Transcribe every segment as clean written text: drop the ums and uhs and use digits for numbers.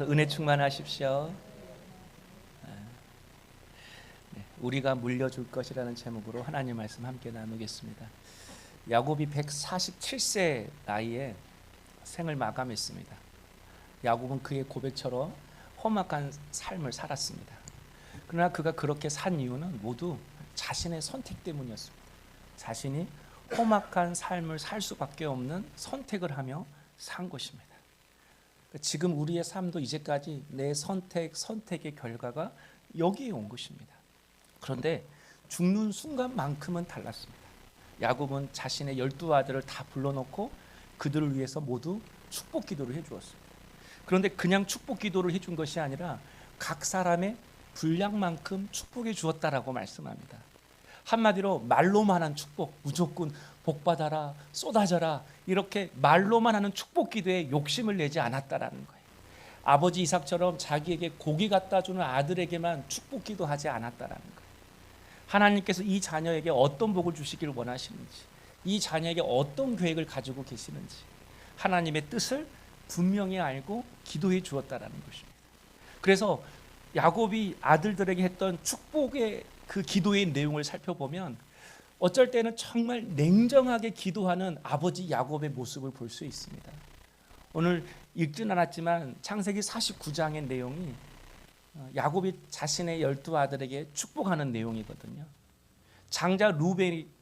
은혜 충만하십시오. 우리가 물려줄 것이라는 제목으로 하나님 말씀 함께 나누겠습니다. 야곱이 147세 나이에 생을 마감했습니다. 야곱은 그의 고백처럼 험악한 삶을 살았습니다. 그러나 그가 그렇게 산 이유는 모두 자신의 선택 때문이었습니다. 자신이 험악한 삶을 살 수밖에 없는 선택을 하며 산 것입니다. 지금 우리의 삶도 이제까지 내 선택의 결과가 여기에 온 것입니다. 그런데 죽는 순간만큼은 달랐습니다. 야곱은 자신의 12아들을 다 불러놓고 그들을 위해서 모두 축복 기도를 해주었습니다. 그런데 그냥 축복 기도를 해준 것이 아니라 각 사람의 분량만큼 축복해 주었다라고 말씀합니다. 한마디로 말로만 한 축복, 무조건 복받아라, 쏟아져라, 이렇게 말로만 하는 축복 기도에 욕심을 내지 않았다라는 거예요. 아버지 이삭처럼 자기에게 고기 갖다 주는 아들에게만 축복 기도하지 않았다라는 거예요. 하나님께서 이 자녀에게 어떤 복을 주시기를 원하시는지, 이 자녀에게 어떤 계획을 가지고 계시는지 하나님의 뜻을 분명히 알고 기도해 주었다라는 것입니다. 그래서 야곱이 아들들에게 했던 축복의 그 기도의 내용을 살펴보면 어쩔 때는 정말 냉정하게 기도하는 아버지 야곱의 모습을 볼 수 있습니다. 오늘 읽진 않았지만 창세기 49장의 내용이 야곱이 자신의 12아들에게 축복하는 내용이거든요. 장자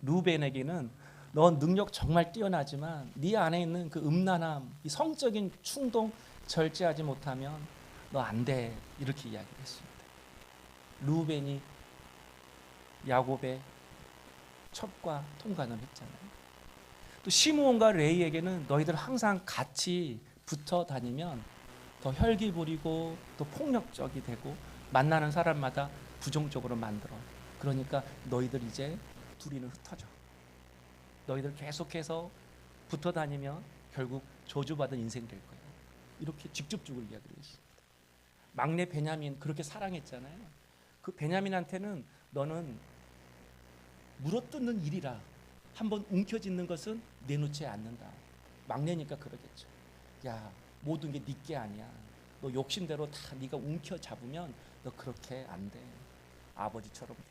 루벤에게는 너 능력 정말 뛰어나지만 네 안에 있는 그 음란함, 이 성적인 충동 절제하지 못하면 너 안 돼, 이렇게 이야기를 했습니다. 루벤이 야곱의 첩과 통관을 했잖아요. 또 시므온과 레이에게는 너희들 항상 같이 붙어 다니면 더 혈기 부리고 또 폭력적이 되고 만나는 사람마다 부정적으로 만들어. 그러니까 너희들 이제 둘이는 흩어져. 너희들 계속해서 붙어 다니면 결국 저주받은 인생 될 거야. 이렇게 직접적으로 이야기를 했습니다. 막내 베냐민 그렇게 사랑했잖아요. 그 베냐민한테는 너는 물어뜯는 일이라 한번 움켜쥐는 것은 내놓지 않는다. 막내니까 그러겠죠. 야, 모든 게 네 게 아니야. 너 욕심대로 다 네가 움켜잡으면 너 그렇게 안 돼. 아버지처럼 돼.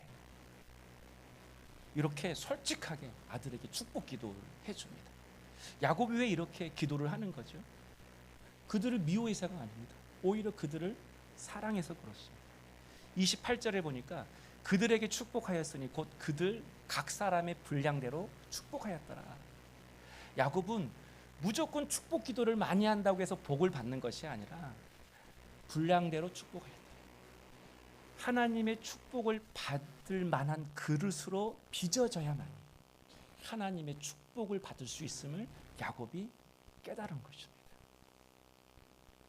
이렇게 솔직하게 아들에게 축복 기도를 해줍니다. 야곱이 왜 이렇게 기도를 하는 거죠? 그들을 미워해서가 아닙니다. 오히려 그들을 사랑해서 그렇습니다. 28절에 보니까 그들에게 축복하였으니 곧 그들 각 사람의 분량대로 축복하였더라. 야곱은 무조건 축복 기도를 많이 한다고 해서 복을 받는 것이 아니라 분량대로 축복하였다. 하나님의 축복을 받을 만한 그릇으로 빚어져야만 하나님의 축복을 받을 수 있음을 야곱이 깨달은 것입니다.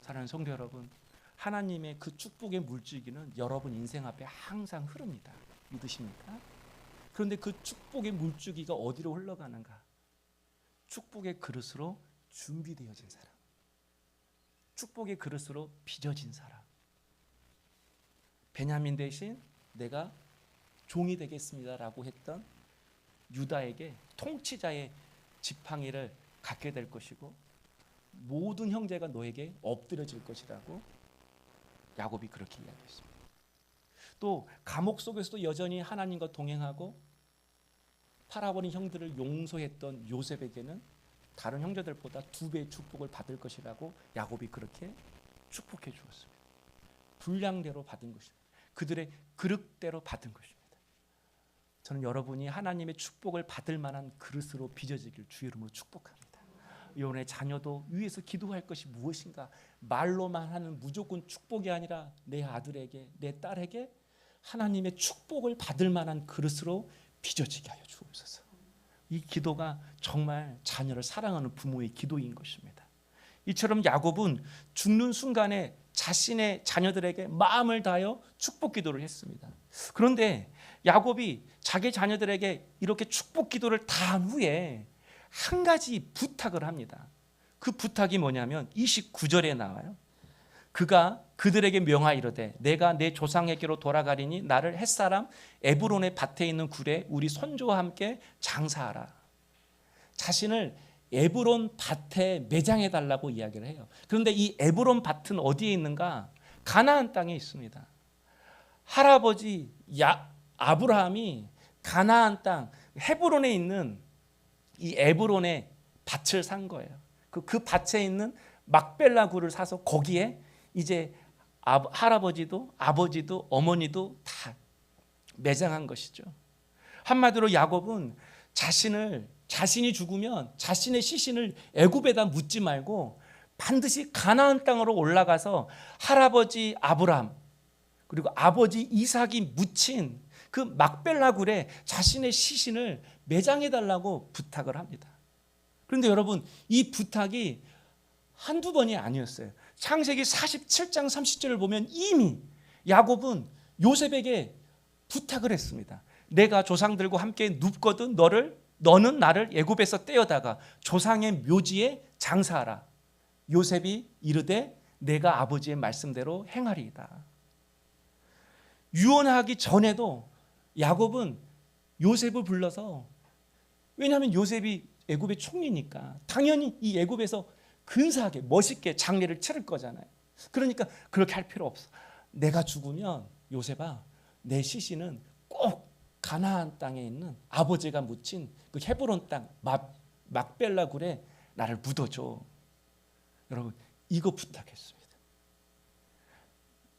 사랑하는 성도 여러분, 하나님의 그 축복의 물줄기는 여러분 인생 앞에 항상 흐릅니다. 믿으십니까? 그런데 그 축복의 물줄기가 어디로 흘러가는가? 축복의 그릇으로 준비되어진 사람, 축복의 그릇으로 빚어진 사람. 베냐민 대신 내가 종이 되겠습니다라고 했던 유다에게 통치자의 지팡이를 갖게 될 것이고 모든 형제가 너에게 엎드려질 것이라고 야곱이 그렇게 이야기했습니다. 또 감옥 속에서도 여전히 하나님과 동행하고 팔아버린 형들을 용서했던 요셉에게는 다른 형제들보다 2배의 축복을 받을 것이라고 야곱이 그렇게 축복해 주었습니다. 분량대로 받은 것입니다. 그들의 그릇대로 받은 것입니다. 저는 여러분이 하나님의 축복을 받을 만한 그릇으로 빚어지길 주 이름으로 축복합니다. 여러분의 자녀도 위에서 기도할 것이 무엇인가? 말로만 하는 무조건 축복이 아니라 내 아들에게, 내 딸에게 하나님의 축복을 받을 만한 그릇으로 빚어지게 하여 주옵소서. 이 기도가 정말 자녀를 사랑하는 부모의 기도인 것입니다. 이처럼 야곱은 죽는 순간에 자신의 자녀들에게 마음을 다하여 축복 기도를 했습니다. 그런데 야곱이 자기 자녀들에게 이렇게 축복 기도를 다 한 후에 한 가지 부탁을 합니다. 그 부탁이 뭐냐면 29절에 나와요. 그가 그들에게 명하이르되 내가 내 조상에게로 돌아가리니 나를 햇사람 에브론의 밭에 있는 굴에 우리 손주와 함께 장사하라. 자신을 에브론 밭에 매장해 달라고 이야기를 해요. 그런데 이 에브론 밭은 어디에 있는가? 가나안 땅에 있습니다. 할아버지 아브라함이 가나안 땅 헤브론에 있는 이 에브론에 밭을 산 거예요. 그 밭에 있는 막벨라 굴을 사서 거기에 이제 할아버지도 아버지도 어머니도 다 매장한 것이죠. 한마디로 야곱은 자신이 죽으면 자신의 시신을 애굽에다 묻지 말고 반드시 가나안 땅으로 올라가서 할아버지 아브라함 그리고 아버지 이삭이 묻힌 그 막벨라 굴에 자신의 시신을 매장해 달라고 부탁을 합니다. 그런데 여러분, 이 부탁이 한두 번이 아니었어요. 창세기 47장 30절을 보면 이미 야곱은 요셉에게 부탁을 했습니다. 내가 조상들과 함께 눕거든 너는 나를 애굽에서 떼어다가 조상의 묘지에 장사하라. 요셉이 이르되 내가 아버지의 말씀대로 행하리이다. 유언하기 전에도 야곱은 요셉을 불러서, 왜냐하면 요셉이 애굽의 총리니까 당연히 이 애굽에서 근사하게 멋있게 장례를 치를 거잖아요. 그러니까 그렇게 할 필요 없어. 내가 죽으면 요셉아, 내 시신은 꼭 가나안 땅에 있는 아버지가 묻힌 그 헤브론 땅 막벨라 굴에 나를 묻어줘. 여러분, 이거 부탁했습니다.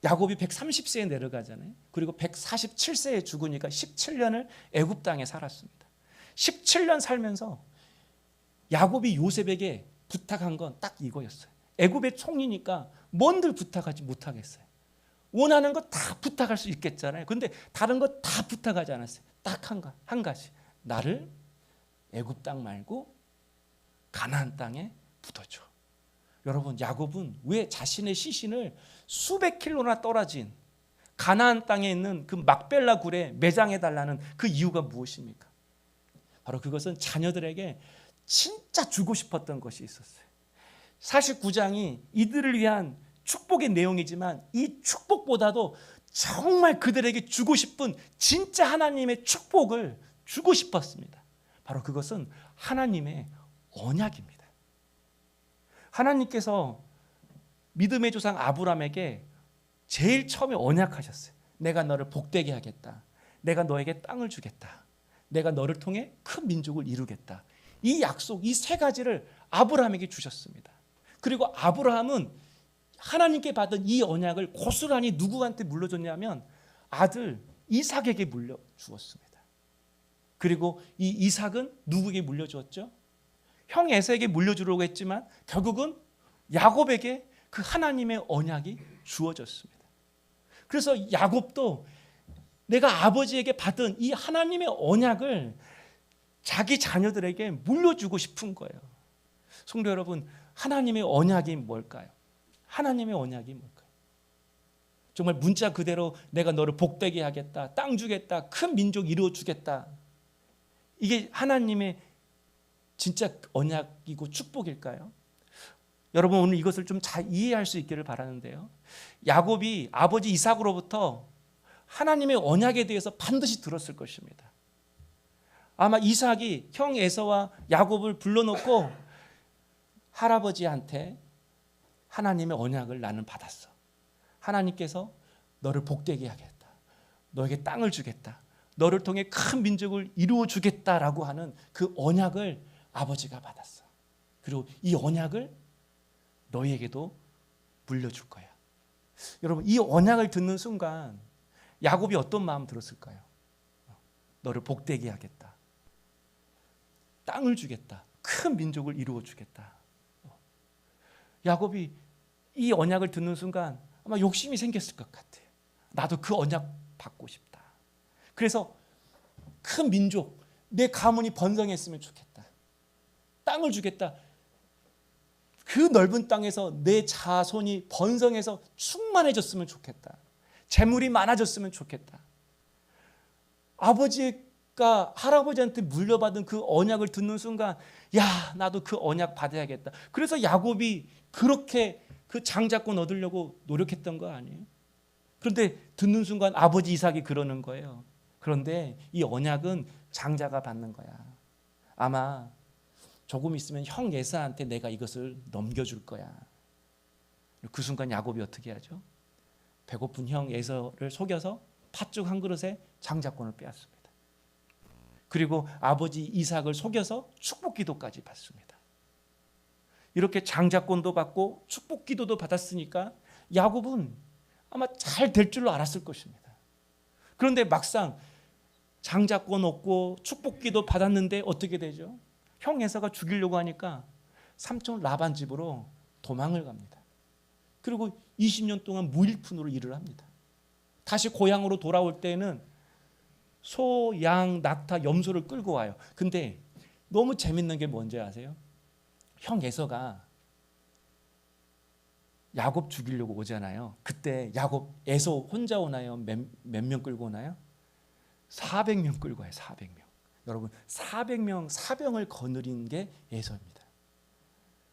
야곱이 130세에 내려가잖아요. 그리고 147세에 죽으니까 17년을 애굽 땅에 살았습니다. 17년 살면서 야곱이 요셉에게 부탁한 건 딱 이거였어요. 애굽의 총리니까 뭔들 부탁하지 못하겠어요. 원하는 거 다 부탁할 수 있겠잖아요. 그런데 다른 거 다 부탁하지 않았어요. 딱 한 가지. 나를 애굽 땅 말고 가나안 땅에 묻어줘. 여러분, 야곱은 왜 자신의 시신을 수백 킬로나 떨어진 가나안 땅에 있는 그 막벨라 굴에 매장해 달라는 그 이유가 무엇입니까? 바로 그것은 자녀들에게 진짜 주고 싶었던 것이 있었어요. 49장이 이들을 위한 축복의 내용이지만 이 축복보다도 정말 그들에게 주고 싶은 진짜 하나님의 축복을 주고 싶었습니다. 바로 그것은 하나님의 언약입니다. 하나님께서 믿음의 조상 아브라함에게 제일 처음에 언약하셨어요. 내가 너를 복되게 하겠다. 내가 너에게 땅을 주겠다. 내가 너를 통해 큰 민족을 이루겠다. 이 약속, 이 세 가지를 아브라함에게 주셨습니다. 그리고 아브라함은 하나님께 받은 이 언약을 고스란히 누구한테 물려줬냐면 아들 이삭에게 물려주었습니다. 그리고 이 이삭은 누구에게 물려주었죠? 형 에서에게 물려주려고 했지만 결국은 야곱에게 그 하나님의 언약이 주어졌습니다. 그래서 야곱도 내가 아버지에게 받은 이 하나님의 언약을 자기 자녀들에게 물려주고 싶은 거예요. 성도 여러분, 하나님의 언약이 뭘까요? 하나님의 언약이 뭘까요? 정말 문자 그대로 내가 너를 복되게 하겠다, 땅 주겠다, 큰 민족 이루어 주겠다. 이게 하나님의 진짜 언약이고 축복일까요? 여러분, 오늘 이것을 좀 잘 이해할 수 있기를 바라는데요. 야곱이 아버지 이삭으로부터 하나님의 언약에 대해서 반드시 들었을 것입니다. 아마 이삭이 형 에서와 야곱을 불러놓고 할아버지한테 하나님의 언약을 나는 받았어. 하나님께서 너를 복되게 하겠다. 너에게 땅을 주겠다. 너를 통해 큰 민족을 이루어 주겠다라고 하는 그 언약을 아버지가 받았어. 그리고 이 언약을 너희에게도 물려줄 거야. 여러분, 이 언약을 듣는 순간 야곱이 어떤 마음 들었을까요? 너를 복되게 하겠다. 땅을 주겠다. 큰 민족을 이루어 주겠다. 야곱이 이 언약을 듣는 순간 아마 욕심이 생겼을 것 같아요. 나도 그 언약 받고 싶다. 그래서 큰 민족, 내 가문이 번성했으면 좋겠다. 땅을 주겠다. 그 넓은 땅에서 내 자손이 번성해서 충만해졌으면 좋겠다. 재물이 많아졌으면 좋겠다. 아버지가 할아버지한테 물려받은 그 언약을 듣는 순간, 야, 나도 그 언약 받아야겠다. 그래서 야곱이 그렇게 그 장자권 얻으려고 노력했던 거 아니에요? 그런데 듣는 순간 아버지 이삭이 그러는 거예요. 그런데 이 언약은 장자가 받는 거야. 아마 조금 있으면 형 에사한테 내가 이것을 넘겨줄 거야. 그 순간 야곱이 어떻게 하죠? 배고픈 형 에서를 속여서 팥죽 한 그릇에 장자권을 빼앗습니다. 그리고 아버지 이삭을 속여서 축복기도까지 받습니다. 이렇게 장자권도 받고 축복기도도 받았으니까 야곱은 아마 잘 될 줄로 알았을 것입니다. 그런데 막상 장자권 얻고 축복기도 받았는데 어떻게 되죠? 형 에서가 죽이려고 하니까 삼촌 라반 집으로 도망을 갑니다. 그리고 20년 동안 무일푼으로 일을 합니다. 다시 고향으로 돌아올 때는 소, 양, 낙타, 염소를 끌고 와요. 근데 너무 재밌는 게 뭔지 아세요? 형 에서가 야곱 죽이려고 오잖아요. 그때 야곱 에서 혼자 오나요? 몇 명 끌고 오나요? 400명 끌고 와요. 400명. 여러분 400명 사병을 거느린 게 에서입니다.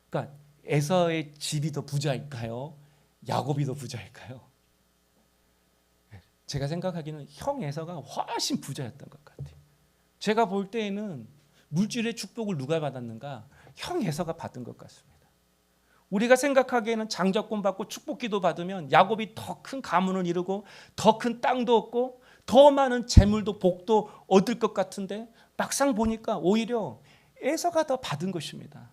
그러니까 에서의 집이 더 부자일까요? 야곱이 더 부자일까요? 제가 생각하기에는 형 에서가 훨씬 부자였던 것 같아요. 제가 볼 때에는 물질의 축복을 누가 받았는가? 형 에서가 받은 것 같습니다. 우리가 생각하기에는 장자권 받고 축복기도 받으면 야곱이 더 큰 가문을 이루고 더 큰 땅도 얻고 더 많은 재물도 복도 얻을 것 같은데 막상 보니까 오히려 에서가 더 받은 것입니다.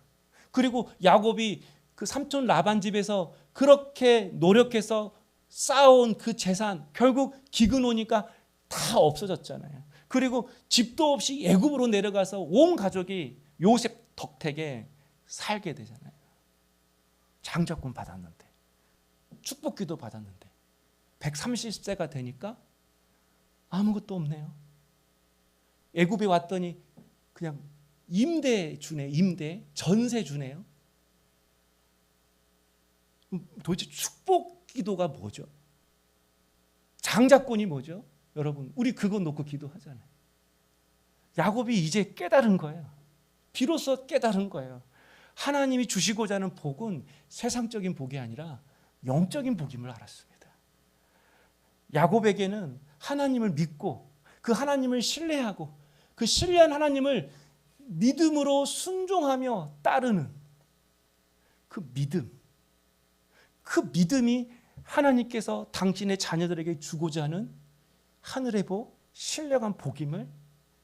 그리고 야곱이 그 삼촌 라반 집에서 그렇게 노력해서 쌓아온 그 재산 결국 기근 오니까 다 없어졌잖아요. 그리고 집도 없이 애굽으로 내려가서 온 가족이 요셉 덕택에 살게 되잖아요. 장자권 받았는데 축복기도 받았는데 130세가 되니까 아무것도 없네요. 애굽에 왔더니 그냥 임대 주네. 임대 전세 주네요. 도대체 축복기도가 뭐죠? 장자권이 뭐죠? 여러분 우리 그거 놓고 기도하잖아요. 야곱이 이제 깨달은 거예요. 비로소 깨달은 거예요. 하나님이 주시고자 하는 복은 세상적인 복이 아니라 영적인 복임을 알았습니다. 야곱에게는 하나님을 믿고 그 하나님을 신뢰하고 그 신뢰한 하나님을 믿음으로 순종하며 따르는 그 믿음이 하나님께서 당신의 자녀들에게 주고자 하는 하늘의 복, 신령한 복임을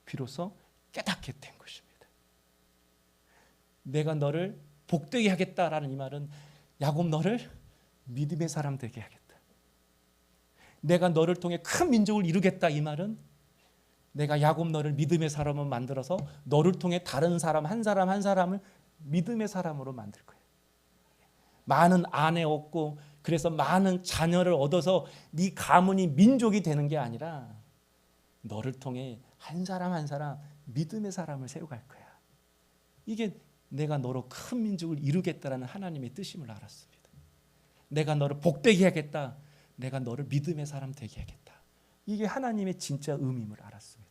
비로소 깨닫게 된 것입니다. 내가 너를 복되게 하겠다라는 이 말은 야곱 너를 믿음의 사람 되게 하겠다. 내가 너를 통해 큰 민족을 이루겠다 이 말은 내가 야곱 너를 믿음의 사람으로 만들어서 너를 통해 다른 사람 한 사람을 믿음의 사람으로 만들 거야. 많은 아내 얻고 그래서 많은 자녀를 얻어서 네 가문이 민족이 되는 게 아니라 너를 통해 한 사람 믿음의 사람을 세워갈 거야. 이게 내가 너로 큰 민족을 이루겠다라는 하나님의 뜻임을 알았습니다. 내가 너를 복되게 하겠다. 내가 너를 믿음의 사람 되게 하겠다. 이게 하나님의 진짜 의미임을 알았습니다.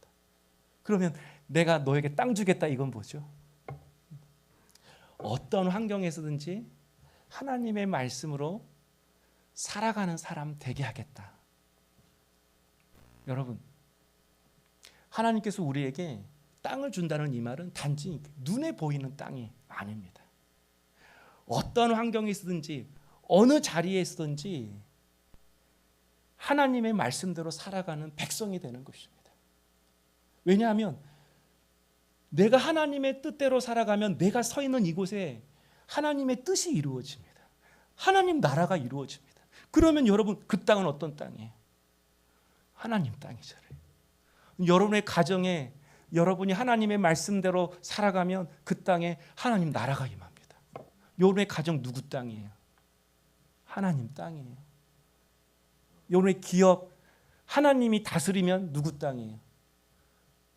그러면 내가 너에게 땅 주겠다 이건 뭐죠? 어떤 환경에서든지 하나님의 말씀으로 살아가는 사람 되게 하겠다. 여러분 하나님께서 우리에게 땅을 준다는 이 말은 단지 눈에 보이는 땅이 아닙니다. 어떤 환경에 있든지 어느 자리에 있든지 하나님의 말씀대로 살아가는 백성이 되는 것입니다. 왜냐하면 내가 하나님의 뜻대로 살아가면 내가 서 있는 이곳에 하나님의 뜻이 이루어집니다. 하나님 나라가 이루어집니다. 그러면 여러분 그 땅은 어떤 땅이에요? 하나님 땅이잖아요. 여러분의 가정에 여러분이 하나님의 말씀대로 살아가면 그 땅에 하나님 나라가 임합니다. 여러분의 가정 누구 땅이에요? 하나님 땅이에요. 여러분의 기업 하나님이 다스리면 누구 땅이에요?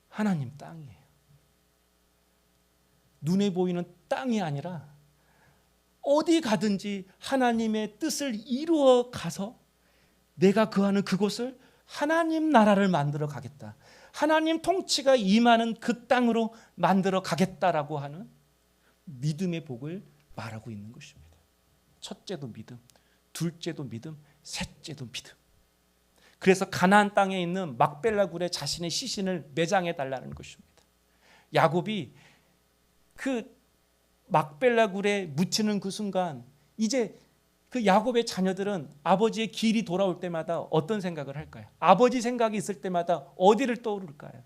하나님 땅이에요. 눈에 보이는 땅이 아니라 어디 가든지 하나님의 뜻을 이루어 가서 내가 거하는 그곳을 하나님 나라를 만들어 가겠다. 하나님 통치가 임하는 그 땅으로 만들어 가겠다라고 하는 믿음의 복을 말하고 있는 것입니다. 첫째도 믿음, 둘째도 믿음, 셋째도 믿음. 그래서 가나안 땅에 있는 막벨라 굴에 자신의 시신을 매장해 달라는 것입니다. 야곱이 그 막벨라 굴에 묻히는 그 순간 이제 그 야곱의 자녀들은 아버지의 길이 돌아올 때마다 어떤 생각을 할까요? 아버지 생각이 있을 때마다 어디를 떠오를까요?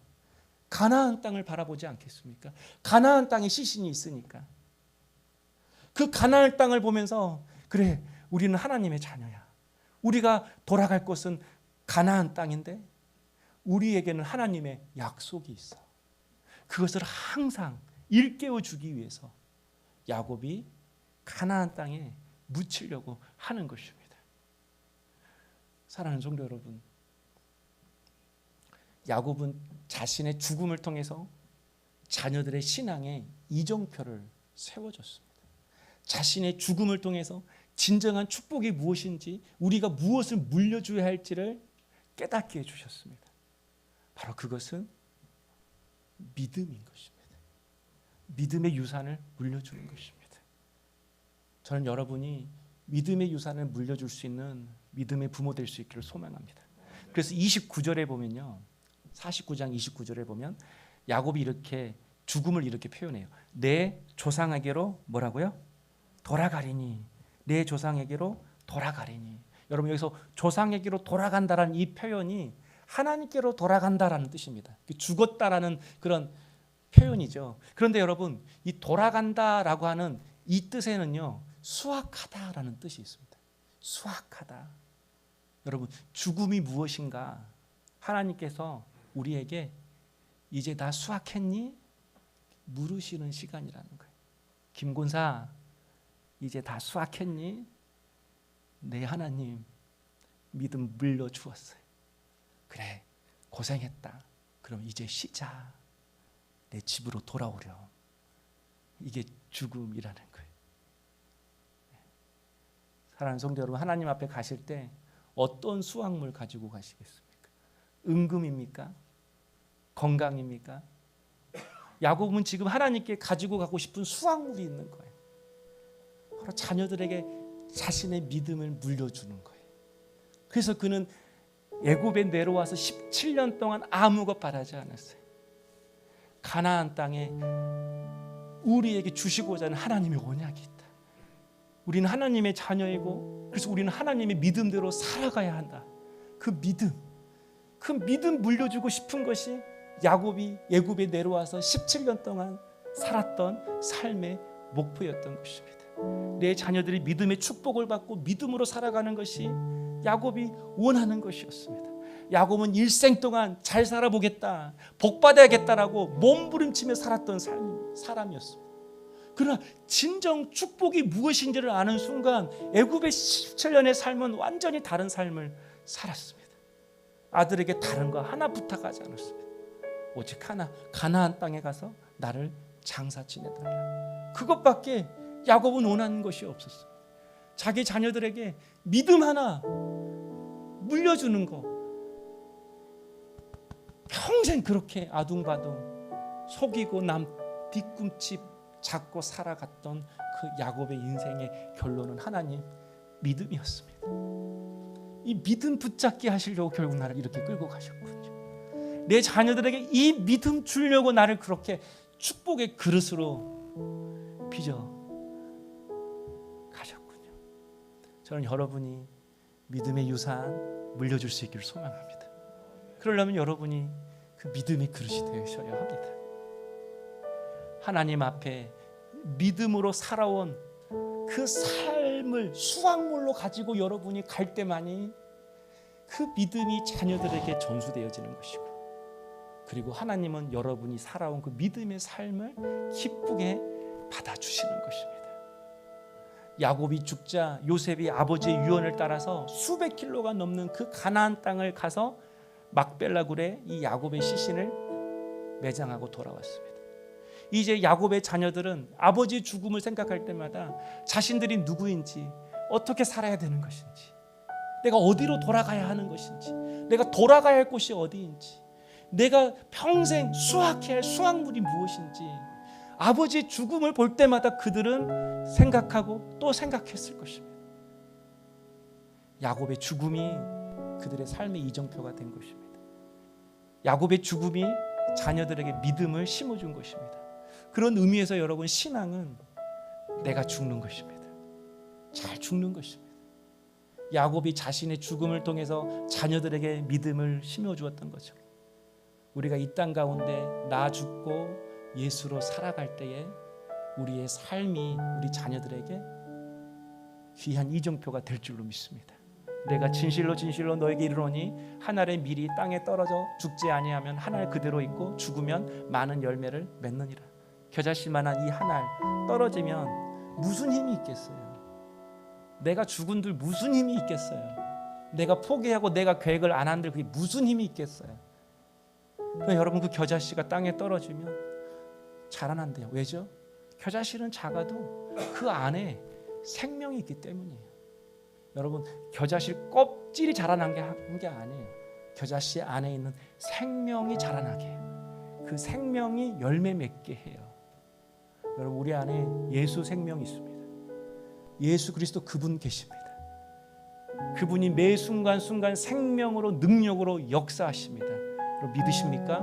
가나안 땅을 바라보지 않겠습니까? 가나안 땅에 시신이 있으니까. 그 가나안 땅을 보면서 그래, 우리는 하나님의 자녀야. 우리가 돌아갈 곳은 가나안 땅인데 우리에게는 하나님의 약속이 있어. 그것을 항상 일깨워 주기 위해서 야곱이 가나안 땅에 묻히려고 하는 것입니다. 사랑하는 성도 여러분, 야곱은 자신의 죽음을 통해서 자녀들의 신앙의 이정표를 세워줬습니다. 자신의 죽음을 통해서 진정한 축복이 무엇인지, 우리가 무엇을 물려줘야 할지를 깨닫게 해주셨습니다. 바로 그것은 믿음인 것입니다. 믿음의 유산을 물려주는 것입니다. 저는 여러분이 믿음의 유산을 물려줄 수 있는 믿음의 부모 될 수 있기를 소망합니다. 그래서 29절에 보면요, 49장 29절에 보면 야곱이 이렇게 죽음을 이렇게 표현해요. 내 조상에게로 뭐라고요? 돌아가리니. 내 조상에게로 돌아가리니. 여러분, 여기서 조상에게로 돌아간다라는 이 표현이 하나님께로 돌아간다라는 뜻입니다. 죽었다라는 그런 표현이죠. 그런데 여러분, 이 돌아간다라고 하는 이 뜻에는요, 수확하다라는 뜻이 있습니다. 수확하다. 여러분, 죽음이 무엇인가? 하나님께서 우리에게 이제 다 수확했니? 물으시는 시간이라는 거예요. 김군사, 이제 다 수확했니? 네, 하나님, 믿음 물려주었어요. 그래, 고생했다. 그럼 이제 쉬자. 내 집으로 돌아오렴. 이게 죽음이라는 거예요. 사랑하는 성도 여러분, 하나님 앞에 가실 때 어떤 수확물 가지고 가시겠습니까? 은금입니까? 건강입니까? 야곱은 지금 하나님께 가지고 가고 싶은 수확물이 있는 거예요. 바로 자녀들에게 자신의 믿음을 물려주는 거예요. 그래서 그는 애굽에 내려와서 17년 동안 아무것 바라지 않았어요. 가나안 땅에 우리에게 주시고자 하는 하나님의 언약이 있다. 우리는 하나님의 자녀이고, 그래서 우리는 하나님의 믿음대로 살아가야 한다. 그 믿음 물려주고 싶은 것이 야곱이 애굽에 내려와서 17년 동안 살았던 삶의 목표였던 것입니다. 내 자녀들이 믿음의 축복을 받고 믿음으로 살아가는 것이 야곱이 원하는 것이었습니다. 야곱은 일생 동안 잘 살아보겠다, 복 받아야겠다라고 몸부림치며 살았던 사람이었습니다. 그러나 진정 축복이 무엇인지를 아는 순간 애굽의 17년의 삶은 완전히 다른 삶을 살았습니다. 아들에게 다른 거 하나 부탁하지 않았습니다. 오직 하나, 가나안 땅에 가서 나를 장사 지내달라. 그것밖에 야곱은 원하는 것이 없었어요. 자기 자녀들에게 믿음 하나 물려주는 거, 평생 그렇게 아둥바둥 속이고 남 뒤꿈치 잡고 살아갔던 그 야곱의 인생의 결론은 하나님, 믿음이었습니다. 이 믿음 붙잡게 하시려고 결국 나를 이렇게 끌고 가셨군요. 내 자녀들에게 이 믿음 주려고 나를 그렇게 축복의 그릇으로 빚어 가셨군요. 저는 여러분이 믿음의 유산 물려줄 수 있기를 소망합니다. 그러려면 여러분이 그 믿음의 그릇이 되셔야 합니다. 하나님 앞에 믿음으로 살아온 그 삶을 수확물로 가지고 여러분이 갈 때만이 그 믿음이 자녀들에게 전수되어지는 것이고, 그리고 하나님은 여러분이 살아온 그 믿음의 삶을 기쁘게 받아주시는 것입니다. 야곱이 죽자 요셉이 아버지의 유언을 따라서 수백 킬로가 넘는 그 가나안 땅을 가서 막벨라 굴에 이 야곱의 시신을 매장하고 돌아왔습니다. 이제 야곱의 자녀들은 아버지의 죽음을 생각할 때마다 자신들이 누구인지, 어떻게 살아야 되는 것인지, 내가 어디로 돌아가야 하는 것인지, 내가 돌아가야 할 곳이 어디인지, 내가 평생 수확해야 할 수확물이 무엇인지, 아버지의 죽음을 볼 때마다 그들은 생각하고 또 생각했을 것입니다. 야곱의 죽음이 그들의 삶의 이정표가 된 것입니다. 야곱의 죽음이 자녀들에게 믿음을 심어준 것입니다. 그런 의미에서 여러분, 신앙은 내가 죽는 것입니다. 잘 죽는 것입니다. 야곱이 자신의 죽음을 통해서 자녀들에게 믿음을 심어주었던 거죠. 우리가 이 땅 가운데 나 죽고 예수로 살아갈 때에 우리의 삶이 우리 자녀들에게 귀한 이정표가 될 줄로 믿습니다. 내가 진실로 진실로 너에게 이르노니 한 알의 밀이 땅에 떨어져 죽지 아니하면 한 알 그대로 있고 죽으면 많은 열매를 맺느니라. 겨자씨만한 이 한 알 떨어지면 무슨 힘이 있겠어요? 내가 죽은들 무슨 힘이 있겠어요? 내가 포기하고 내가 계획을 안 한들 그게 무슨 힘이 있겠어요? 그러나 여러분, 그 겨자씨가 땅에 떨어지면 자라난대요. 왜죠? 겨자씨는 작아도 그 안에 생명이 있기 때문이에요. 여러분, 겨자씨 껍질이 자라난 게 아니에요. 겨자씨 안에 있는 생명이 자라나게 해요. 그 생명이 열매 맺게 해요. 여러분, 우리 안에 예수 생명이 있습니다. 예수 그리스도 그분 계십니다. 그분이 매 순간순간 생명으로 능력으로 역사하십니다. 여러분, 믿으십니까?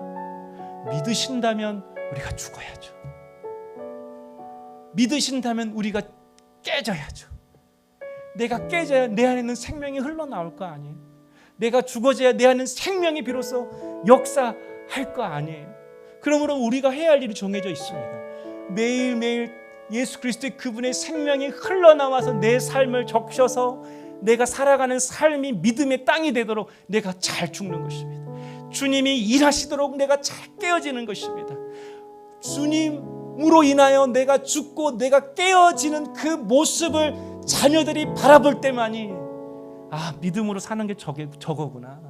믿으신다면 우리가 죽어야죠. 믿으신다면 우리가 깨져야죠. 내가 깨져야 내 안에 있는 생명이 흘러나올 거 아니에요. 내가 죽어져야 내 안에 있는 생명이 비로소 역사할 거 아니에요. 그러므로 우리가 해야 할 일이 정해져 있습니다. 매일매일 예수 그리스도의 그분의 생명이 흘러나와서 내 삶을 적셔서 내가 살아가는 삶이 믿음의 땅이 되도록 내가 잘 죽는 것입니다. 주님이 일하시도록 내가 잘 깨어지는 것입니다. 주님으로 인하여 내가 죽고 내가 깨어지는 그 모습을 자녀들이 바라볼 때만이 믿음으로 사는 게 저거구나,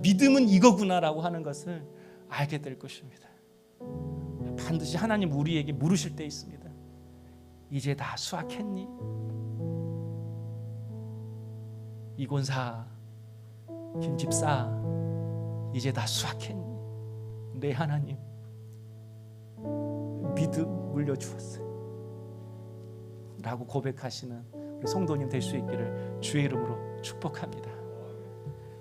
믿음은 이거구나라고 하는 것을 알게 될 것입니다. 반드시 하나님 우리에게 물으실 때 있습니다. 이제 다 수확했니? 이곤사, 김집사, 이제 다 수확했니? 네, 하나님, 믿음 물려주었어요 라고 고백하시는 우리 성도님 될 수 있기를 주의 이름으로 축복합니다.